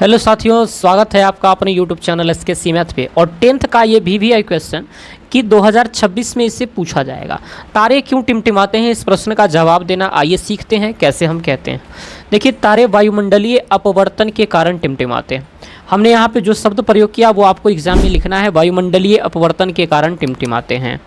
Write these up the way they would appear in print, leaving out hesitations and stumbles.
Hello साथियों, स्वागत है आपका अपने यूट्यूब चैनल एसके मैथ पे। और 10th का ये VVI क्वेश्चन कि 2026 में इससे पूछा जाएगा, तारे क्यों टिमटिमाते हैं। इस प्रश्न का जवाब देना आइए सीखते हैं कैसे हम कहते हैं। देखिए, तारे वायुमंडलीय अपवर्तन के कारण टिमटिमाते हैं। हमने यहाँ पे जो शब्द प्रयोग किया वो आपको एग्जाम में लिखना है, वायुमंडलीय अपवर्तन के कारण टिमटिमाते हैं।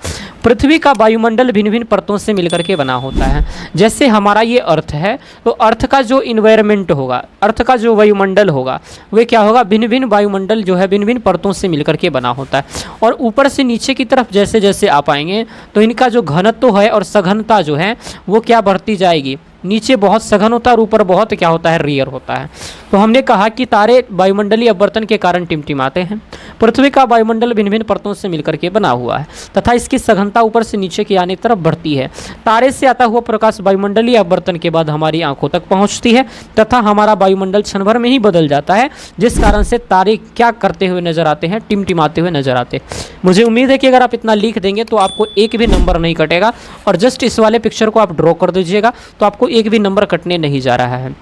पृथ्वी का वायुमंडल भिन्न भिन्न परतों से मिलकर के बना होता है। जैसे हमारा ये अर्थ है, तो अर्थ का जो इन्वायरमेंट होगा, अर्थ का जो वायुमंडल होगा, वह क्या होगा, भिन्न भिन्न वायुमंडल जो है भिन्न भिन्न परतों से मिलकर के बना होता है। और ऊपर से नीचे की तरफ जैसे जैसे आप आएंगे तो इनका जो घनत्व है और सघनता जो है वो क्या बढ़ती जाएगी। नीचे बहुत सघन होता है और ऊपर बहुत क्या होता है, रेयर होता है। तो हमने कहा कि तारे वायुमंडलीय अपवर्तन के कारण टिमटिमाते हैं। पृथ्वी का वायुमंडल भिन्न भिन्न परतों से मिलकर के बना हुआ है तथा इसकी सघनता ऊपर से नीचे की आने की तरफ बढ़ती है। तारे से आता हुआ प्रकाश वायुमंडलीय अपवर्तन के बाद हमारी आंखों तक पहुंचती है तथा हमारा वायुमंडल क्षण भर में ही बदल जाता है, जिस कारण से तारे क्या करते हुए नजर आते हैं, टिमटिमाते हुए नजर आते हैं। मुझे उम्मीद है कि अगर आप इतना लिख देंगे तो आपको एक भी नंबर नहीं कटेगा। और जस्ट इस वाले पिक्चर को आप ड्रॉ कर दीजिएगा तो आपको एक भी नंबर कटने नहीं जा रहा है।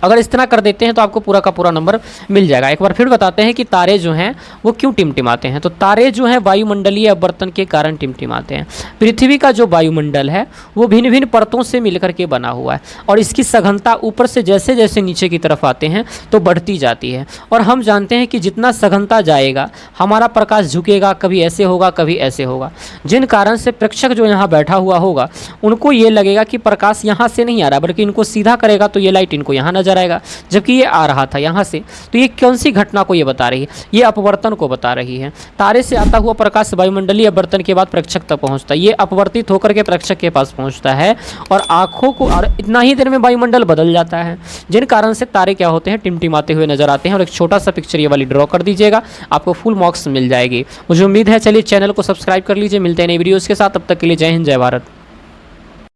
अगर इस तरह कर देते हैं तो आपको पूरा का पूरा नंबर मिल जाएगा। एक बार फिर बताते हैं कि तारे जो हैं वो क्यों टिमटिमाते हैं। तो तारे जो हैं वायुमंडलीय अपवर्तन के कारण टिमटिमाते हैं। पृथ्वी का जो वायुमंडल है वो भिन्न भिन्न परतों से मिलकर के बना हुआ है और इसकी सघनता ऊपर से जैसे जैसे नीचे की तरफ आते हैं तो बढ़ती जाती है। और हम जानते हैं कि जितना सघनता जाएगा हमारा प्रकाश झुकेगा, कभी ऐसे होगा कभी ऐसे होगा, जिन कारण से प्रेक्षक जो यहाँ बैठा हुआ होगा उनको ये लगेगा कि प्रकाश यहाँ से नहीं आ रहा, बल्कि इनको सीधा करेगा तो ये लाइट इनको यहाँ आएगा, जबकि ये आ रहा था यहाँ से। तो ये कौन सी घटना को ये बता रही है, ये अपवर्तन को बता रही है। तारे से आता हुआ प्रकाश वायुमंडलीय अपवर्तन के बाद प्रेक्षक तक पहुंचता है, ये अपवर्तित होकर के प्रेक्षक के पास पहुंचता है और आंखों को, और इतना ही देर में वायुमंडल बदल जाता है, जिन कारण से तारे क्या होते हैं, टिमटिमाते हुए नजर आते हैं। और एक छोटा सा पिक्चर ये वाली ड्रॉ कर दीजिएगा, आपको फुल मार्क्स मिल जाएगी। मुझे उम्मीद है, चलिए चैनल को सब्सक्राइब कर लीजिए। मिलते हैं नई वीडियोस के साथ, तब तक के लिए जय हिंद, जय भारत।